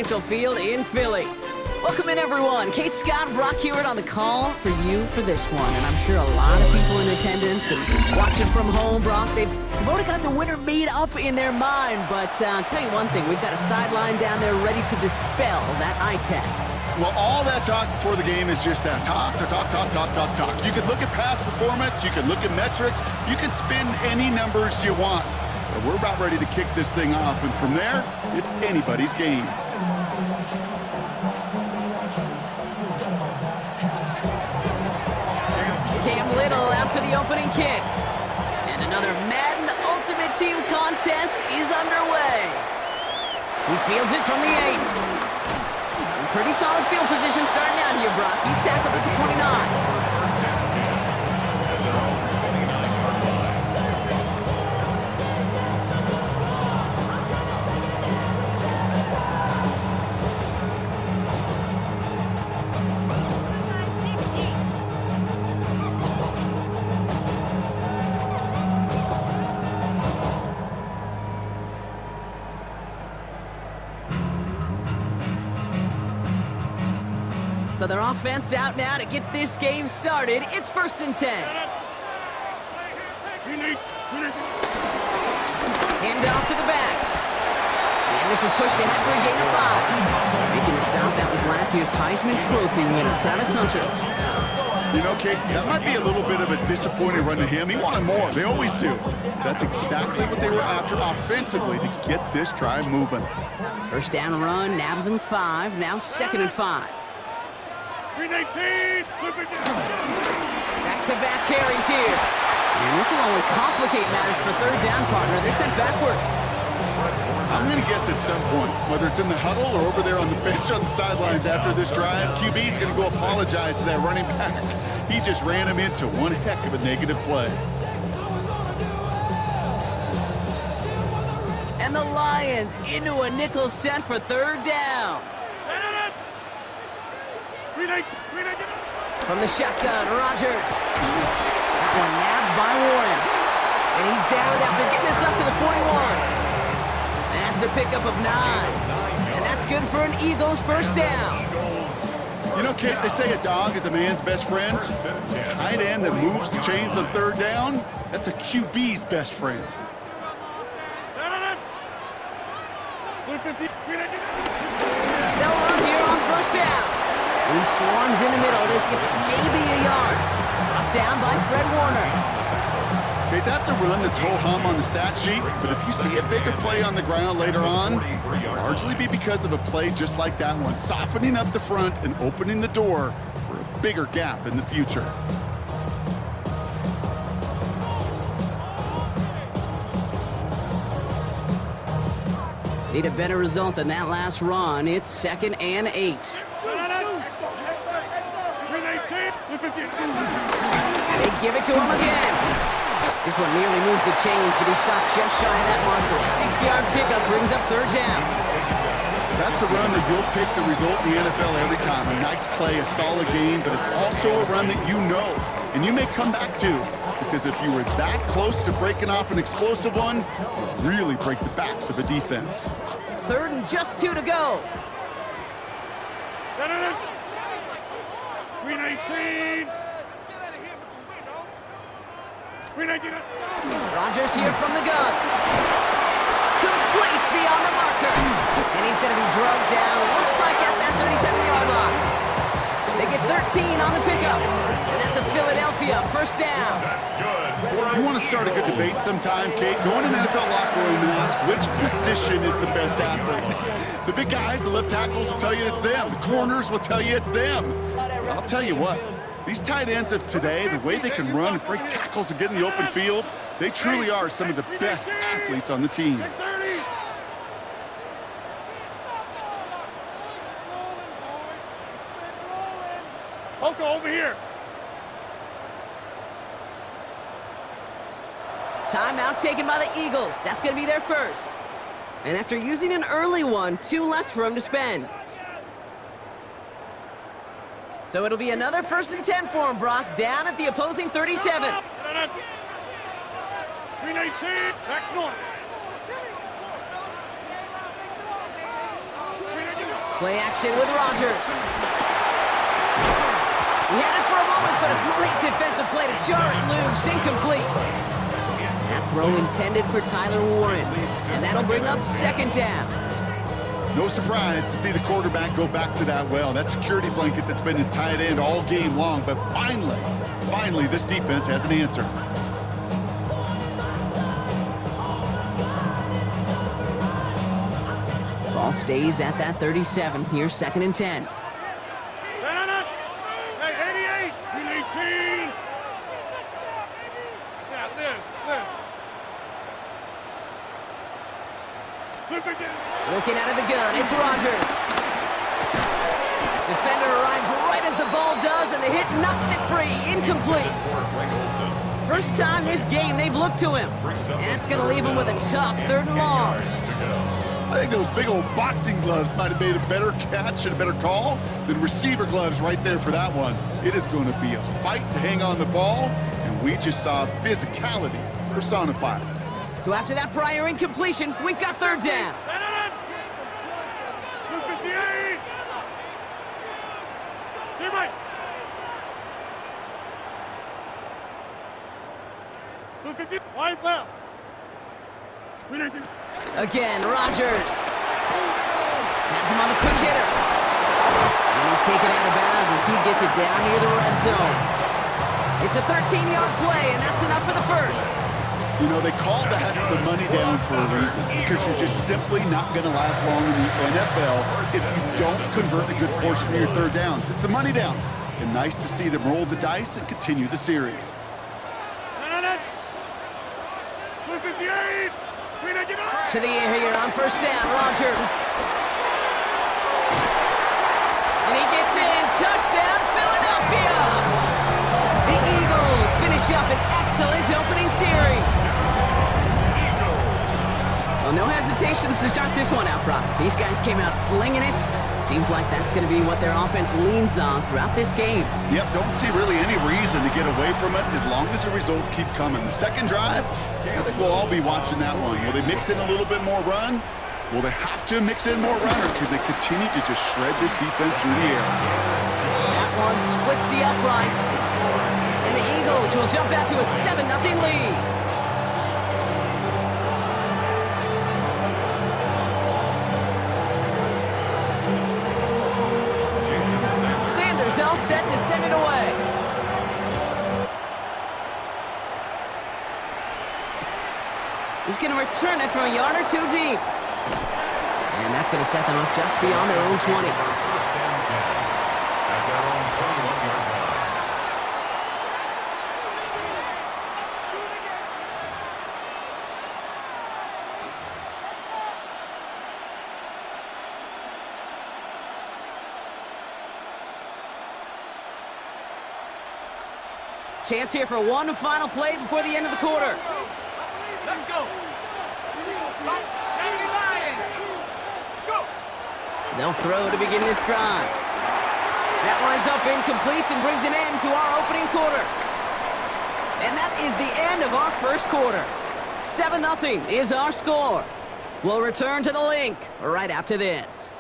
Substantial Field in Philly. Welcome in, everyone. Kate Scott, Brock Hewitt on the call for you for this one. And I'm sure a lot of people in attendance and watching from home, Brock, they've already got the winner made up in their mind. But I'll tell you one thing, we've got a sideline down there ready to dispel that eye test. Well, all that talk before the game is just that talk. You can look at past performance, you can look at metrics, you can spin any numbers you want. But we're about ready to kick this thing off, and from there, it's anybody's game. Out for the opening kick. And another Madden Ultimate Team contest is underway. He fields it from the 8. Pretty solid field position starting out here, Brock. He's tackled at the 29. So their offense out now to get this game started. It's 1st and 10. Hand off to the back. And this is pushed ahead for a gain of 5. Making the stop, that was last year's Heisman Trophy winner, Travis Hunter. You know, Kate, that might be a little bit of a disappointing run to him. He wanted more. They always do. That's exactly what they were after offensively to get this drive moving. First down run, nabs him 5. Now 2nd and 5. Back-to-back carries here. And this will only complicate matters for 3rd down, partner. They're sent backwards. I'm going to guess at some point, whether it's in the huddle or over there on the bench on the sidelines after this drive, QB's going to go apologize to that running back. He just ran him into one heck of a negative play. And the Lions into a nickel set for 3rd down. From the shotgun, Rodgers. That one nabbed by Warren. And he's down after getting this up to the 41. That's a pickup of 9. And that's good for an Eagles 1st down. You know, Kate, they say a dog is a man's best friend. A tight end that moves the chains on 3rd down, that's a QB's best friend. They'll run here on 1st down. He swarms in the middle. This gets maybe a yard. Brought down by Fred Warner. Okay, that's a run that's ho-hum on the stat sheet, but if you see a bigger play on the ground later on, it'll largely be because of a play just like that one, softening up the front and opening the door for a bigger gap in the future. Need a better result than that last run. It's 2nd and 8. They give it to him again. This one nearly moves the chains, but he stopped just shy of that marker. 6-yard pickup brings up 3rd down. That's a run that you'll take the result in the NFL every time. A nice play, a solid game, but it's also a run that you know, and you may come back to, because if you were that close to breaking off an explosive one, it would really break the backs of a defense. 3rd and just 2 to go. 319. Rodgers here from the gun. Complete beyond the marker. And he's going to be drugged down, looks like at that 37-yard line. They get 13 on the pickup. And that's a Philadelphia 1st down. You want to start a good debate sometime, Kate? Go in an NFL locker room and ask which position is the best athlete. The big guys, the left tackles will tell you it's them. The corners will tell you it's them. I'll tell you what. These tight ends of today, the way they can run and break tackles and get in the open field, they truly are some of the best athletes on the team. Over here. Timeout taken by the Eagles. That's going to be their first. And after using an early one, 2 left for him to spend. So it'll be another 1st and 10 for him, Brock, down at the opposing 37. 319, back north. Play action with Rodgers. He had it for a moment, but a great defensive play to jar it loose. Incomplete. That throw intended for Tyler Warren. And that'll bring up second down. No surprise to see the quarterback go back to that well. That security blanket that's been his tight end all game long. But finally, this defense has an answer. Ball stays at that 37. Here's 2nd and 10. Hey, 88! We need 10! Yeah, this. Looking out of the gun, it's Rodgers. Defender arrives right as the ball does, and the hit knocks it free. Incomplete. First time this game they've looked to him. And that's going to leave him with a tough 3rd and long. I think those big old boxing gloves might have made a better catch and a better call than receiver gloves right there for that one. It is going to be a fight to hang on the ball, and we just saw physicality personified. So after that prior incompletion, we've got 3rd down. 58! Teammate! Wide left. We need to... Again, Rodgers. Has him on the quick hitter. And he's taken out of bounds as he gets it down near the red zone. It's a 13-yard play, and that's enough for the first. You know, they call that the money down for a reason, because you're just simply not going to last long in the NFL if you don't convert a good portion of your 3rd downs. It's the money down. And nice to see them roll the dice and continue the series. 58! To the air here on 1st down, Rodgers. And he gets in. Touchdown, Philadelphia! The Eagles finish up an excellent opening series. Well, no hesitations to start this one out, Brock. These guys came out slinging it. Seems like that's going to be what their offense leans on throughout this game. Yep, don't see really any reason to get away from it as long as the results keep coming. The second drive, I think we'll all be watching that one. Will they mix in a little bit more run? Will they have to mix in more run, or could they continue to just shred this defense through the air? That one splits the uprights. And the Eagles will jump out to a 7-0 lead. All set to send it away. He's going to return it from a yard or 2 deep. And that's going to set them up just beyond their own 20. Chance here for one final play before the end of the quarter. Let's go! 70 Lions! Let's go! They'll throw to begin this drive. That winds up incomplete and brings an end to our opening quarter. And that is the end of our first quarter. 7-0 is our score. We'll return to the link right after this.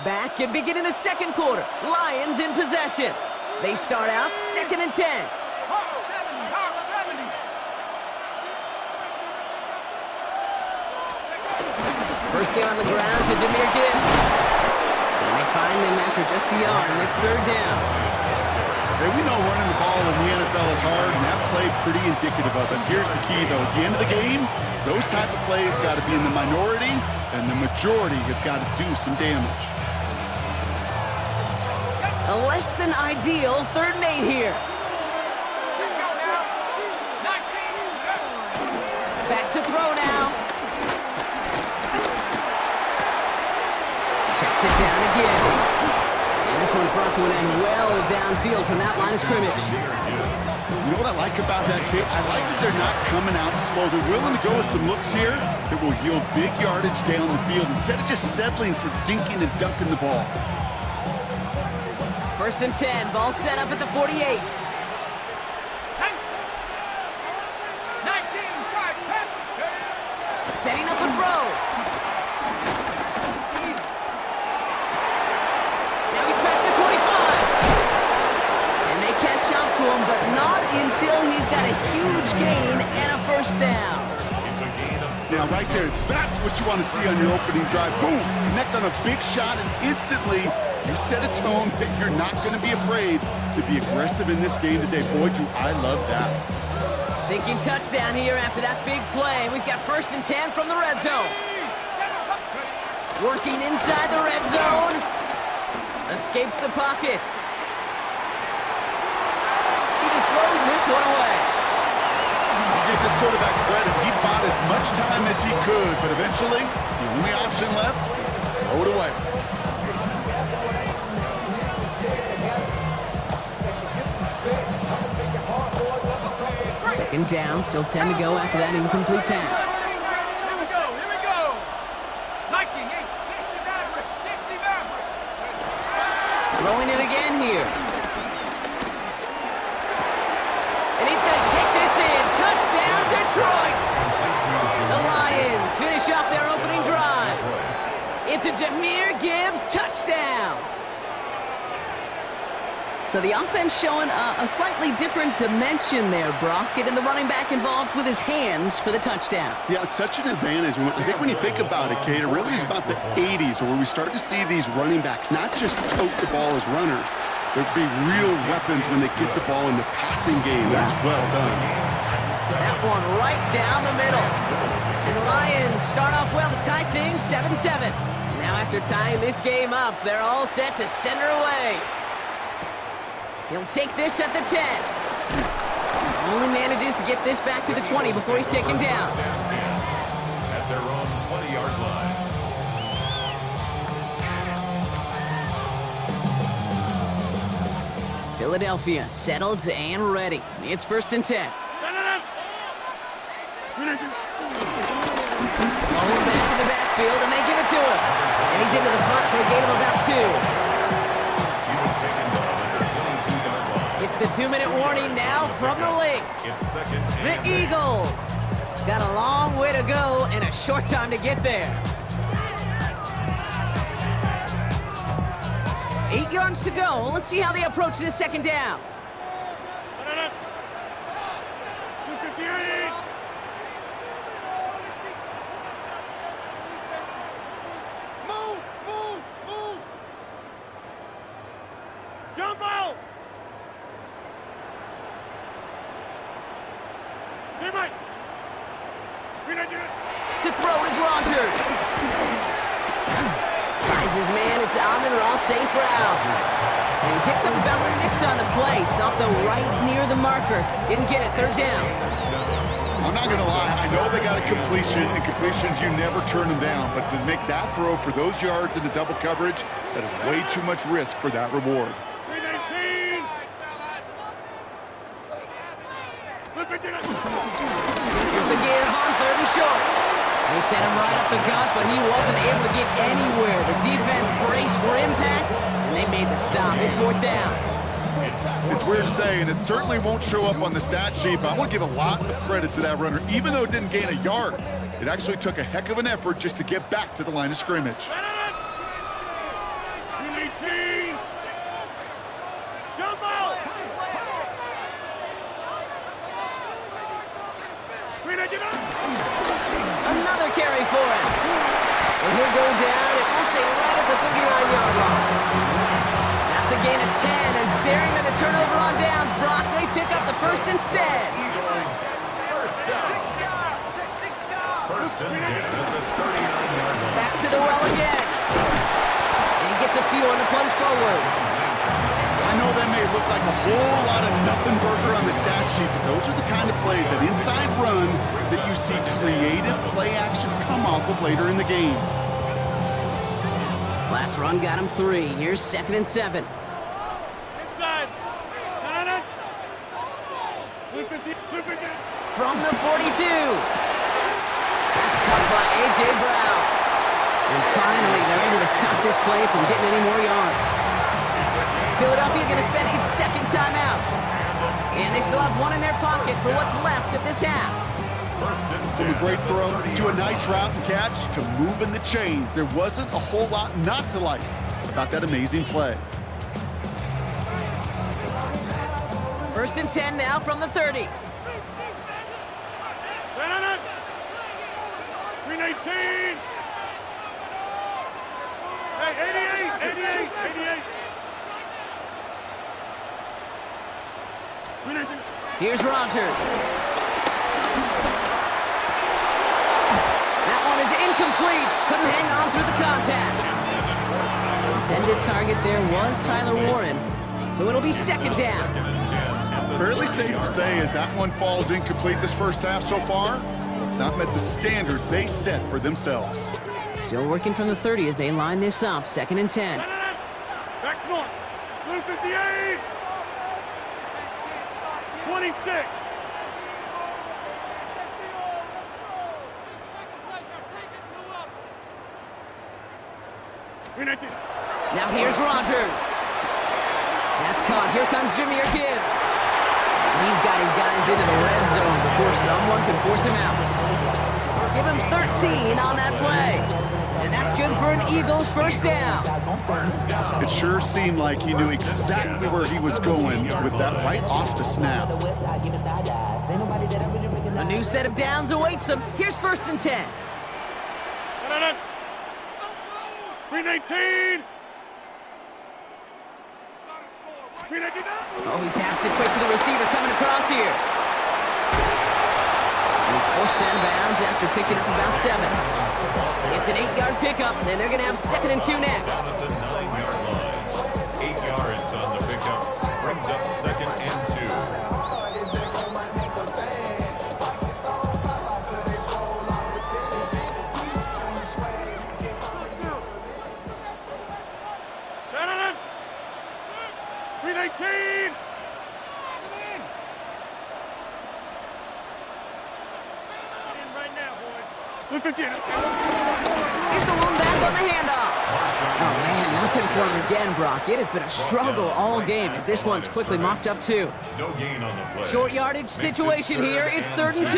Back and beginning the second quarter. Lions in possession. They start out 2nd and 10. Hawk 70! Hawk 70! First game on the ground to Jahmyr Gibbs. And they find him after just a yard, and it's 3rd down. Hey, we know running the ball in the NFL is hard, and that play pretty indicative of it. Here's the key, though. At the end of the game, those type of plays got to be in the minority, and the majority have got to do some damage. A less than ideal 3rd and 8 here. Let's go now! 19! Back to throw now. Checks it down to Gibbs. And This one's brought to an end well downfield from that line of scrimmage. You know what I like about that kick? I like that they're not coming out slow. They're willing to go with some looks here that will yield big yardage down the field instead of just settling for dinking and dunking the ball. 1st and 10, ball set up at the 48. 19, side, pass. Setting up a throw. Now he's past the 25. And they catch up to him, but not until he's got a huge gain and a 1st down. Now, right there, that's what you want to see on your opening drive. Boom! Connect on a big shot, and instantly you set a tone that you're not going to be afraid to be aggressive in this game today. Boy, do I love that. Thinking touchdown here after that big play. We've got 1st and 10 from the red zone. Working inside the red zone. Escapes the pocket. He just throws this one away. Give this quarterback credit. He bought as much time as he could, but eventually, the only option left was to throw it away. Second down, still 10 to go after that incomplete pass. Here we go. Liking 60 Mavericks. Throwing it again here. And he's going to take this in. Touchdown, Detroit! The Lions finish off their opening drive. It's a Jahmyr Gibbs touchdown. So the offense showing a slightly different dimension there, Brock, getting the running back involved with his hands for the touchdown. Yeah, it's such an advantage. I think when you think about it, Kate, it really is about the 80s where we start to see these running backs not just tote the ball as runners, but be real weapons when they get the ball in the passing game. That's well done. That one right down the middle. And the Lions start off well to tie things 7-7. Now after tying this game up, they're all set to send her away. He'll take this at the 10. Only manages to get this back to the 20 before he's taken down. At their own 20-yard line. Philadelphia settled and ready. It's 1st and 10. Rolling back in the backfield, and they give it to him. And he's into the front for a gain of about 2. It's the 2-minute warning now from the link. The Eagles got a long way to go and a short time to get there. 8 yards to go. Let's see how they approach this 2nd down. Jump out! To throw is Rogers. Finds his man. It's Amon-Ra St. Brown. And he picks up about 6 on the play. Stopped though right near the marker. Didn't get it. 3rd down. I'm not going to lie. I know they got a completion, and completions, you never turn them down. But to make that throw for those yards into double coverage, that is way too much risk for that reward. Here's the give on 3rd and short. They sent him right up the gut, but he wasn't able to get anywhere. The defense braced for impact, and they made the stop. It's 4th down. It's weird to say, and it certainly won't show up on the stat sheet, but I want to give a lot of credit to that runner. Even though it didn't gain a yard, it actually took a heck of an effort just to get back to the line of scrimmage. Another carry for him. And he'll go down, and we'll say right at the 39-yard line. That's a gain of 10, and staring at a turnover on downs, Brock, they pick up the 1st instead. First down. 1st and 10 at the 39-yard line. Back to the well again. And he gets a few on the plunge forward. I know that may look like a whole lot of nothing burger on the stat sheet, but those are the kind of plays, that inside run, that you see creative play action come off of later in the game. Last run got him 3. Here's 2nd and 7. Inside. No. 250. From the 42. That's caught by A.J. Brown. And finally, they're able to stop this play from getting any more yards. Philadelphia going to spend its second timeout. And they still have one in their pocket for what's left of this half. From a great throw to a nice route and catch to moving the chains, there wasn't a whole lot not to like about that amazing play. 1st and 10 now from the 30. 319. Hey, 88. Here's Rodgers. That one is incomplete. Couldn't hang on through the contact. Intended target there was Tyler Warren. So it'll be 2nd down. Fairly safe to say as that one falls incomplete this first half so far, it's not met the standard they set for themselves. Still working from the 30 as they line this up. 2nd and 10. Back north. 258. 26. Now here's Rodgers. That's caught. Here comes Jahmyr Gibbs. He's got his guys into the red zone before someone can force him out. Give him 13 on that play. And that's good for an Eagles first down. It sure seemed like he knew exactly where he was going with that right off the snap. A new set of downs awaits him. Here's 1st and 10. 319. Oh, he taps it quick to the receiver coming across here. And he's forced out of bounds after picking up about 7. It's an 8-yard pickup, and they're going to have 2nd and 2 next. The 9-yard line. 8 yards on the pickup. Brings up 2nd and 2. He's the one back on the handoff. Oh, man, nothing for him again, Brock. It has been a struggle all game as this one's quickly mopped up, too. No gain on the play. Short yardage situation here. It's 3rd and 2.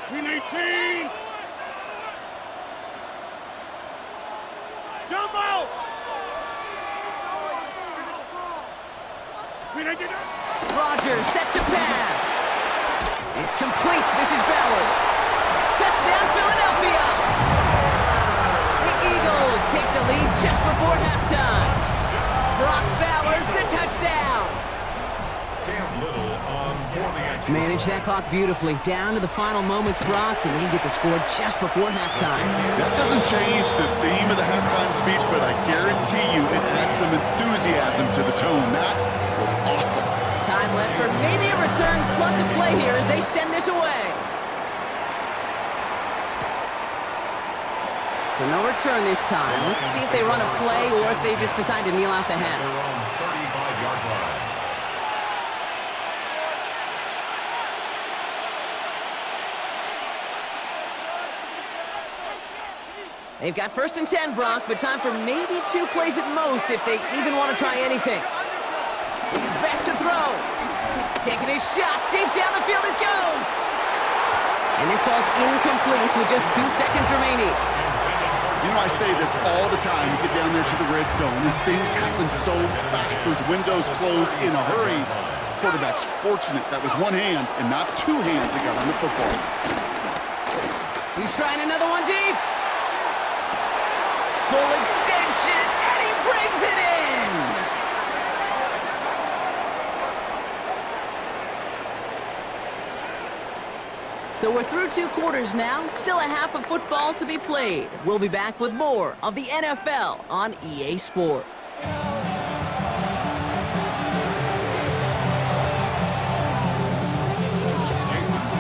319. Jump out. 319. Rodgers set to pass. It's complete. This is Bowers. Touchdown, Philadelphia! The Eagles take the lead just before halftime. Brock Bowers, the touchdown! Cam Little on for the extra. Manage that clock beautifully. Down to the final moments, Brock, and they get the score just before halftime. That doesn't change the theme of the halftime speech, but I guarantee you it adds some enthusiasm to the tone. That was awesome. Time left for maybe a return plus a play here as they send this away. So no return this time. Let's see if they run a play or if they just decide to kneel out the half. 35-yard line. They've got 1st and 10, Brock, but time for maybe 2 plays at most if they even want to try anything. He's back to throw. Taking his shot. Deep down the field it goes. And this falls incomplete with just 2 seconds remaining. You know, I say this all the time. You get down there to the red zone, and things happen so fast. Those windows close in a hurry. Quarterback's fortunate that was one hand and not 2 hands that got on the football. He's trying another one deep. Full extension, and he brings it in. So we're through 2 quarters now, still a half of football to be played. We'll be back with more of the NFL on EA Sports. Jason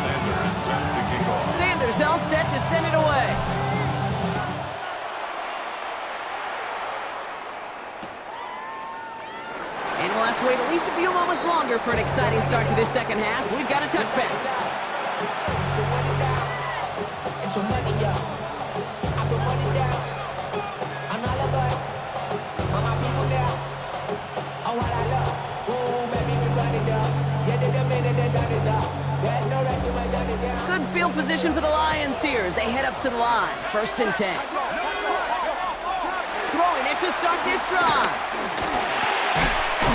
Sanders set to kick off. Sanders all set to send it away. to wait at least a few moments longer for an exciting start to this second half. We've got a touchback. Good field position for the Lions here as they head up to the line. 1st and 10. Throwing it to start this drive.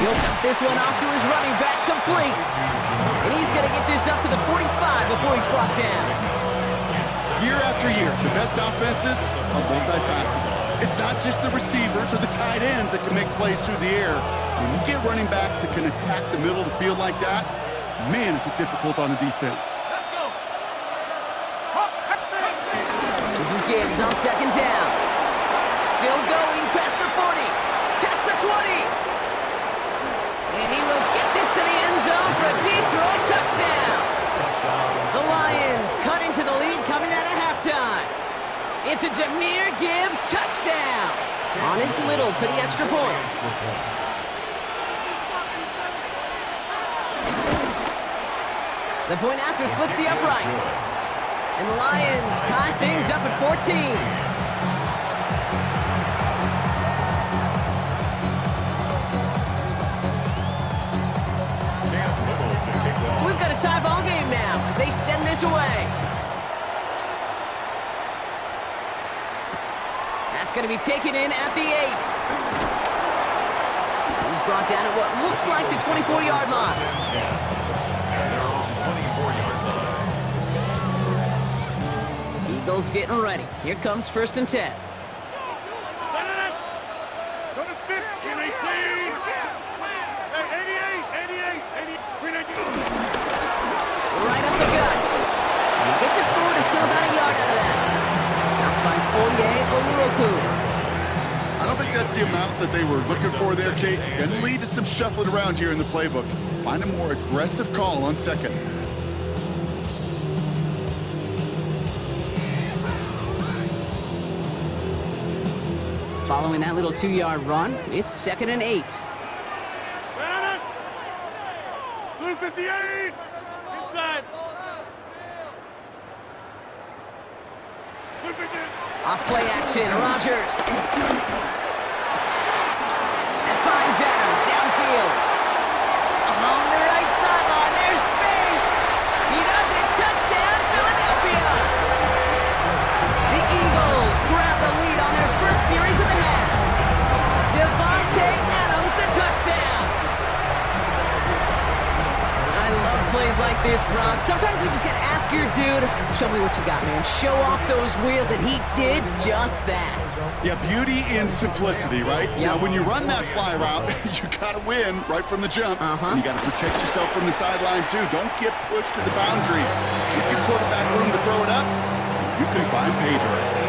He'll dump this one off to his running back, complete. And he's going to get this up to the 45 before he's brought down. Year after year, the best offenses are multifaceted. It's not just the receivers or the tight ends that can make plays through the air. When you get running backs that can attack the middle of the field like that, man, is it difficult on the defense. This is Gibbs on 2nd down. Still going past the 40, past the 20. And he will get this to the end zone for a Detroit touchdown. The Lions cut into the lead coming out of halftime. It's a Jahmyr Gibbs touchdown. On his little for the extra point. The point after splits the uprights. And the Lions tie things up at 14. So we've got a tie ball game now as they send this away. That's going to be taken in at the 8. He's brought down at what looks like the 24-yard line. Eagles getting ready. Here comes 1st and 10. Right up the gut. And he gets it forward to still about a yard out of that. Stopped by Fourier Oluokun. I don't think that's the amount that they were looking for there, Kate. Going to lead to some shuffling around here in the playbook. Find a more aggressive call on 2nd. Following that little 2-yard run, it's 2nd and 8. Blue 58! Inside! Blue 58! Off play action, Rodgers. That finds Adams downfield. Along the right sideline, there's space. He does it, touchdown, Philadelphia. The Eagles grab the lead on their first series of the half. Devontae Adams, the touchdown. I love plays like this, Brock. Sometimes you just gotta ask your dude, show me what you got, man. Show off those wheels, and he did just that. Yeah, beauty in simplicity, right? Yep. Now, when you run that fly route, you gotta win right from the jump. And you gotta protect yourself from the sideline, too. Don't get pushed to the boundary. Give your quarterback room to throw it up, you can find pay dirt.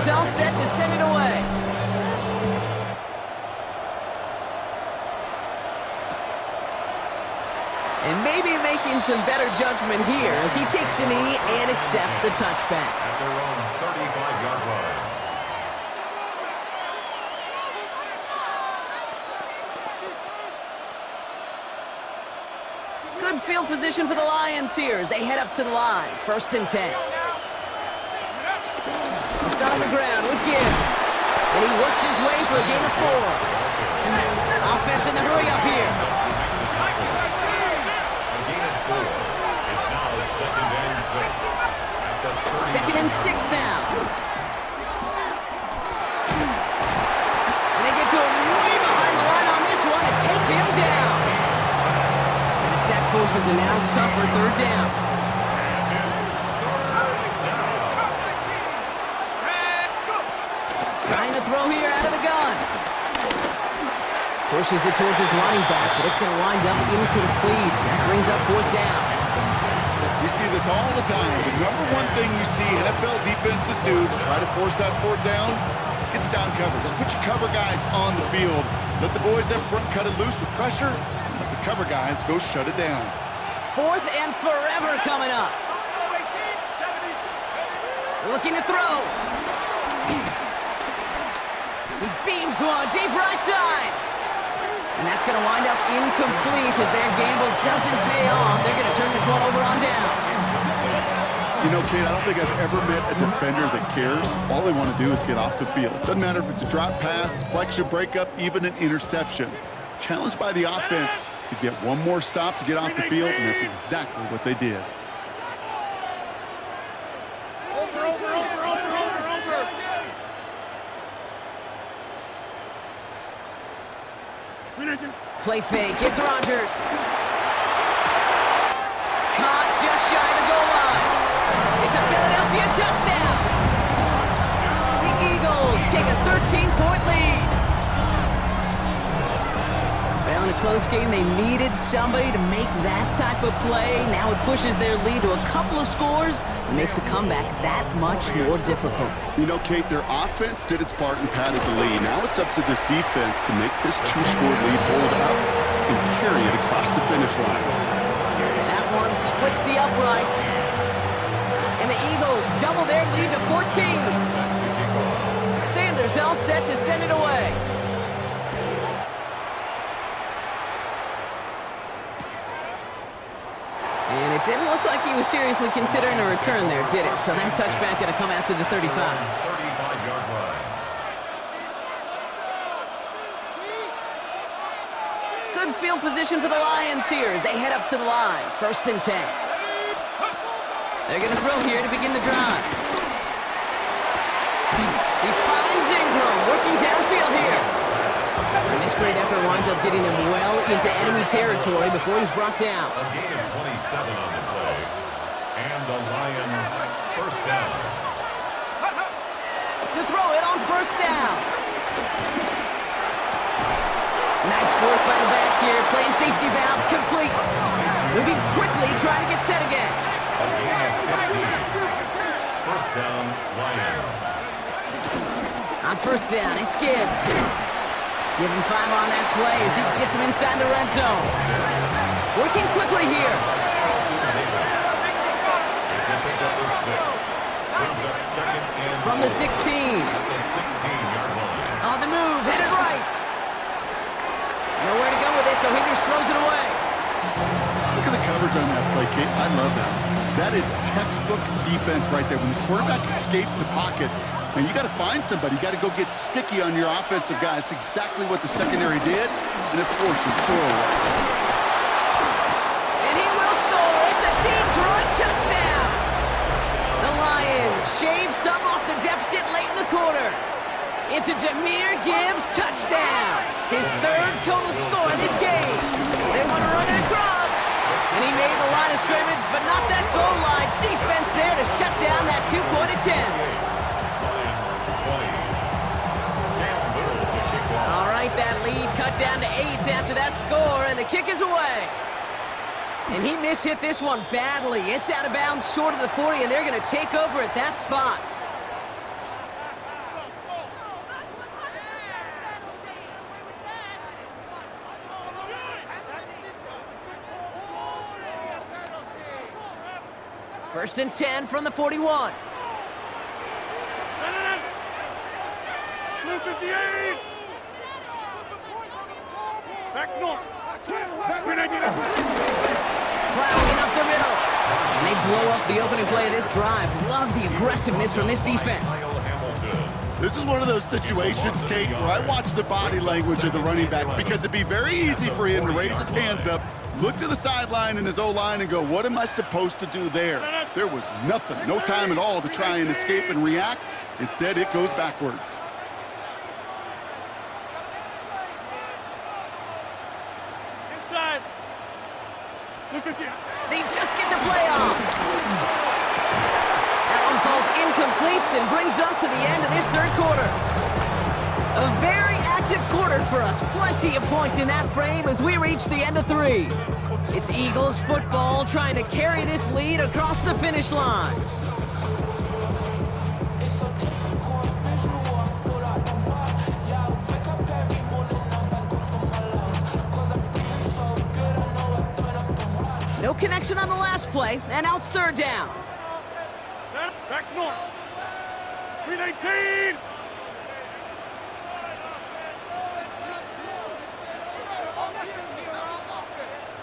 All set to send it away. And maybe making some better judgment here as he takes a knee and accepts the touchback. At their own 35-yard line. Good field position for the Lions here as they head up to the line. 1st and 10. On the ground with Gibbs. And he works his way for a gain of 4. Offense in the hurry up here. A gain of 4. It's now 2nd and 6. 2nd and 6 now. And they get to him way behind the line on this one and take him down. And the sack forces an out for 3rd down. Trying to throw here out of the gun. Pushes it towards his running back, but it's going to wind up incomplete. That brings up 4th down. We see this all the time. The number one thing you see NFL defenses do to try to force that fourth down, gets down coverage. Put your cover guys on the field. Let the boys up front cut it loose with pressure, and let the cover guys go shut it down. 4th and forever coming up. Looking to throw. He beams one deep right side. And that's going to wind up incomplete as their gamble doesn't pay off. They're going to turn this one over on downs. You know, Kate, I don't think I've ever met a defender that cares. All they want to do is get off the field. Doesn't matter if it's a drop pass, deflection, breakup, even an interception. Challenged by the offense to get one more stop to get off the field, and that's exactly what they did. Play fake, it's Rodgers. Caught just shy of the goal line. It's a Philadelphia touchdown. The Eagles take a 13-point lead. Well, in a close game, they needed somebody to make that type of play. Now it pushes their lead to a couple of scores and makes a comeback that much more difficult. You know, Kate, their offense did its part and padded the lead. Now it's up to this defense to make this 2-score lead hold up and carry it across the finish line. That one splits the uprights. And the Eagles double their lead to 14. Sanders all set to send it away. And it didn't look like he was seriously considering a return there, did it? So that touchback going to come out to the 35. 35-yard line. Good field position for the Lions here as they head up to the line. 1st and 10. They're going to throw here to begin the drive. He finds Ingram working downfield here. And this great effort winds up getting him well into enemy territory before he's brought down. A gain of 27 on the play. And the Lions first down. To throw it on 1st down. Nice work by the back here. Playing safety valve complete. Moving quickly, trying to get set again. A gain of 15. First down, Lions. On 1st down, it's Gibbs. Give him 5 on that play as he gets him inside the red zone. Working quickly here. It's a pickup of 6. Brings up 2nd and From the 16. at the 16-yard line. On the move, headed right. Nowhere to go with it, so Higgins throws it away. Look at the coverage on that play, Kate. I love that. That is textbook defense right there. When the quarterback escapes the pocket, and you got to find somebody. You got to go get sticky on your offensive guy. That's exactly what the secondary did, and it forces the throwaway. And he will score. It's a team's run touchdown. The Lions shave some off the deficit late in the quarter. It's a Jahmyr Gibbs touchdown. His 3rd total score in this game. They want to run it across. And he made the line of scrimmage, but not that goal line. Defense there to shut down that 2-point attempt. All right, that lead cut down to 8 after that score, and the kick is away. And he mishit this one badly. It's out of bounds short of the 40, and they're going to take over at that spot. First and 10 from the 41. Blue 58. Back north. Plowing up the middle. And they blow up the opening play of this drive. Love the aggressiveness from this defense. This is one of those situations, Kate, where I watch the body language of the running back because it'd be very easy for him to raise his hands up, look to the sideline in his O-line and go, what am I supposed to do there? There was nothing, no time at all to try and escape and react. Instead, it goes backwards. Inside. Look at you. They just get the play off. That one falls incomplete and brings us to the end of this 3rd quarter. A very active quarter for us. Plenty of points in that frame as we reach the end of 3. It's Eagles football trying to carry this lead across the finish line. No connection on the last play, and now it's 3rd down. Back north. 319.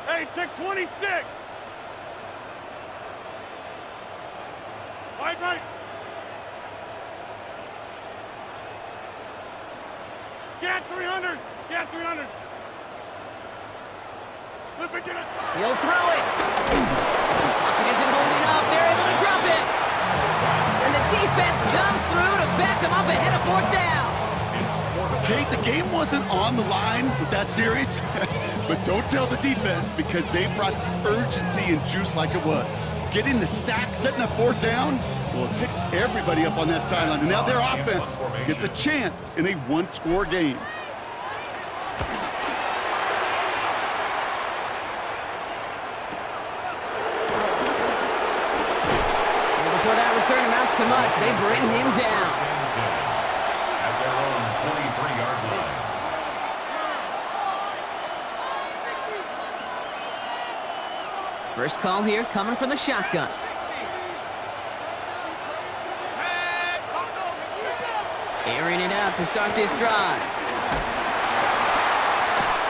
Hey, check 26. Right. Get 300. Get 300. Flip it, get it. He'll throw it. Pocket isn't holding up. They're able to drop it. And the defense comes through to back him up ahead of 4th down. Kate, the game wasn't on the line with that series, but don't tell the defense because they brought the urgency and juice like it was. Getting the sack, setting up 4th down, well, it picks everybody up on that sideline. And now their offense gets a chance in a 1-score game. Before that return amounts to much, they bring him down. At their own 23-yard line. First call here coming from the shotgun. Airing it out to start this drive.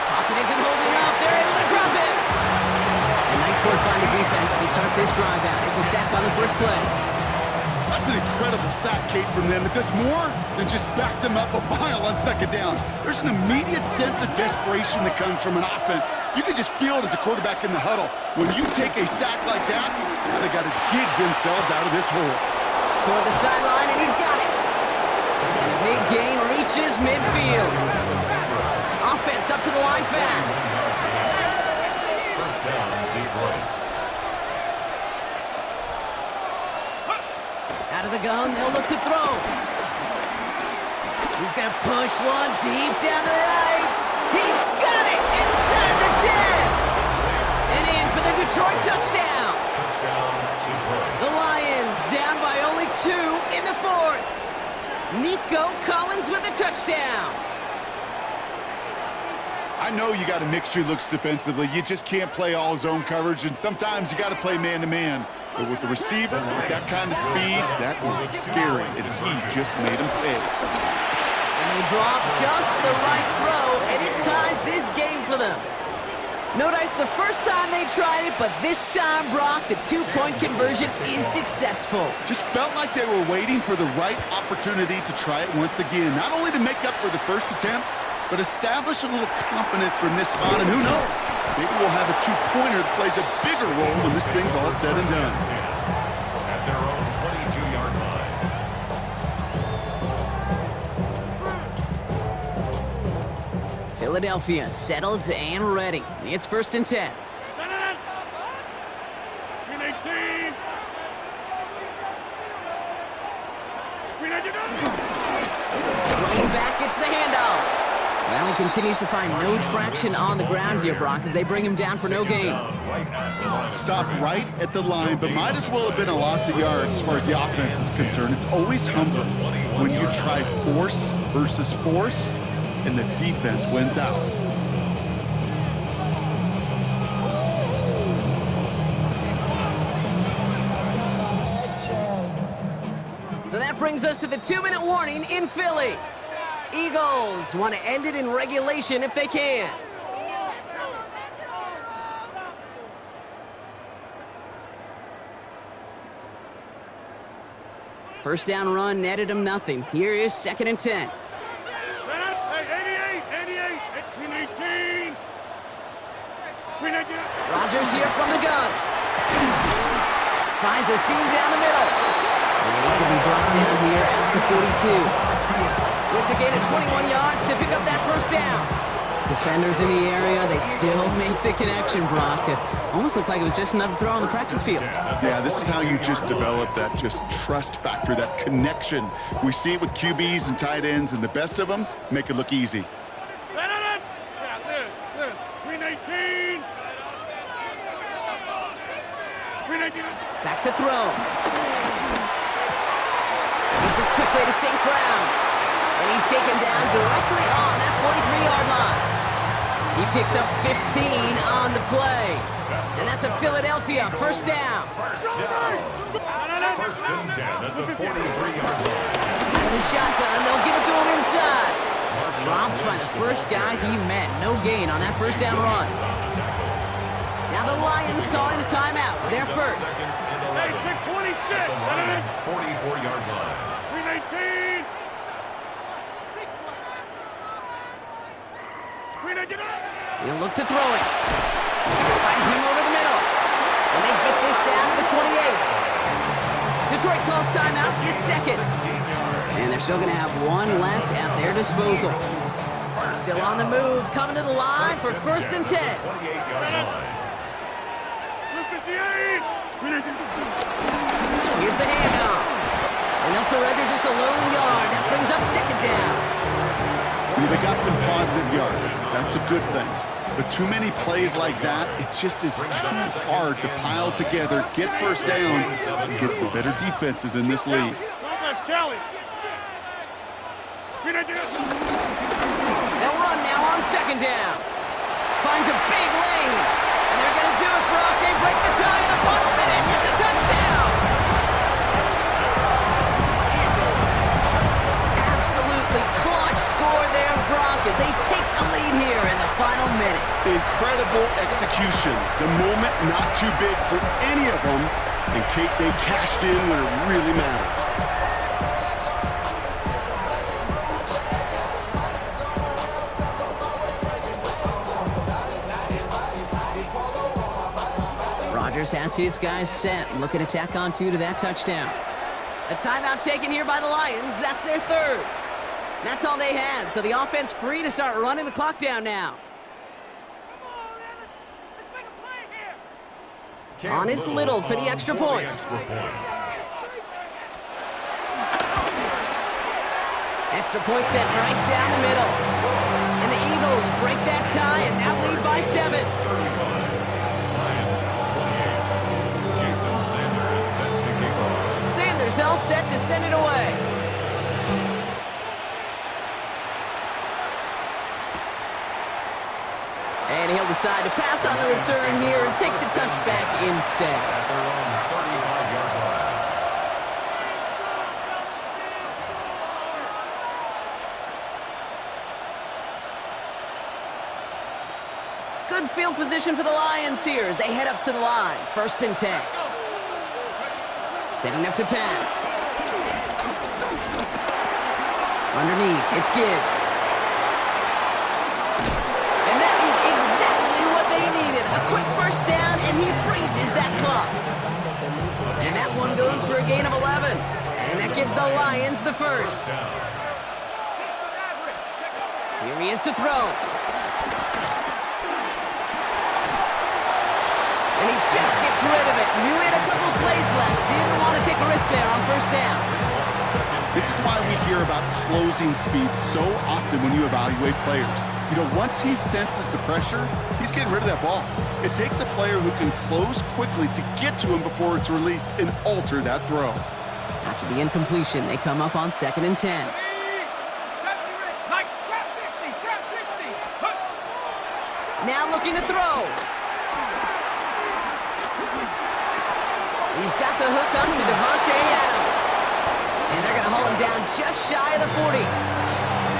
Pocket isn't holding up. They're able to drop it. And nice work by the defense to start this drive out. It's a sack on the first play. That's an incredible sack, Kate, from them. It does more than just back them up a mile on 2nd down. There's an immediate sense of desperation that comes from an offense. You can just feel it as a quarterback in the huddle. When you take a sack like that, now they got to dig themselves out of this hole. Toward the sideline, and he's got it. And a big gain reaches midfield. Offense up to the line fast. First down, Detroit. Out of the gun, they'll look to throw. He's going to push one deep down the right. He's got it inside the 10. And in for the Detroit touchdown. Touchdown, Detroit. The Lions down by only 2 in the 4th. Nico Collins with the touchdown. I know you got to mix your looks defensively. You just can't play all zone coverage, and sometimes you got to play man-to-man. But with the receiver, with that kind of speed, that is scary, and he just made him pay. And they drop just the right throw, and it ties this game for them. Notice the first time they tried it, but this time, Brock, the 2-point conversion is successful. Just felt like they were waiting for the right opportunity to try it once again. Not only to make up for the first attempt, but establish a little confidence from this spot, and who knows? Maybe we'll have a 2-pointer that plays a bigger role when this thing's all said and done. At their own 22-yard line. Philadelphia settled and ready. It's 1st and 10. 319. Running back gets the handoff. Well, he continues to find no traction on the ground here, Brock, as they bring him down for no gain. Stopped right at the line, but might as well have been a loss of yards as far as the offense is concerned. It's always humbling when you try force versus force, and the defense wins out. So that brings us to the 2-minute warning in Philly. Eagles want to end it in regulation if they can. First down run netted him nothing. Here is 2nd and 10. Hey, 88, 319. Rodgers here from the gun. Finds a seam down the middle. And he's going to be brought down here at the 42. It's a gain of 21 yards to pick up that first down. Defenders in the area, they still make the connection, Brock. It almost looked like it was just another throw on the practice field. Yeah, this is how you just develop that just trust factor, that connection. We see it with QBs and tight ends, and the best of them make it look easy. Yeah, this. Green 18. Green 18. Back to throw. It's a quick way to St. Brown. And he's taken down directly on that 43-yard line. He picks up 15 on the play. And that's a Philadelphia first down. First and 10 at the 43-yard line. Out of the shotgun, they'll give it to him inside. Dropped by the first guy he met. No gain on that first down run. Now the Lions calling a timeout. They're first. Hey, 626. The Lions 44-yard line. Green 18. Green 18. He'll look to throw it. Finds him over the middle. And they get this down to the 28. Detroit calls timeout. It's second. And they're still going to have one left at their disposal. Still on the move, coming to the line for first and 10. 28-yard line. 58. Green 18. Here's the handoff. And they'll surrender just a lone yard. That brings up second down. They got some positive yards. That's a good thing. But too many plays like that, it just is too hard to pile together, get first downs, against the better defenses in this league. Kelly. Green 18. They'll run now on second down. Finds a big lane. And they're going to do it, Brock. They break the tie in the final minute. It's a touchdown. Absolutely clutch score there, Brock, as they take the lead here in the final minutes. Incredible execution. The moment not too big for any of them. And Kate, they cashed in when it really mattered. Rodgers has his guys set, looking to tack on two to that touchdown. A timeout taken here by the Lions. That's their third. That's all they had, so the offense free to start running the clock down now. On is Little for the extra point. Extra point set right down the middle. And the Eagles break that tie and now lead by 7. Lions 28. Jason Sanders set to kick off. Sanders all set to send it away. And he'll decide to pass on the return here and take the touchback instead. At their own 35-yard line. Good field position for the Lions here as they head up to the line. First and 10. Setting up to pass. Underneath, it's Gibbs. And that is exactly what they needed. A quick first down, and he freezes that clock. And that one goes for a gain of 11. And that gives the Lions the first. Here he is to throw. And he just gets rid of it. Knew he had a couple of plays left. Didn't want to take a risk there on first down. This is why we hear about closing speed so often when you evaluate players. You know, once he senses the pressure, he's getting rid of that ball. It takes a player who can close quickly to get to him before it's released and alter that throw. After the incompletion, they come up on 2nd and 10. Now looking to throw. He's got the hook up to Devontae Adams. And they're going to haul him down just shy of the 40.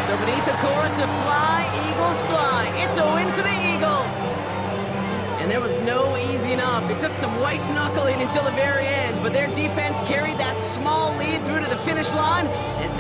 So beneath the chorus of Fly, Eagles Fly, it's a win for the Eagles. And there was no easing up. It took some white knuckling until the very end, but their defense carried that small lead through to the finish line as they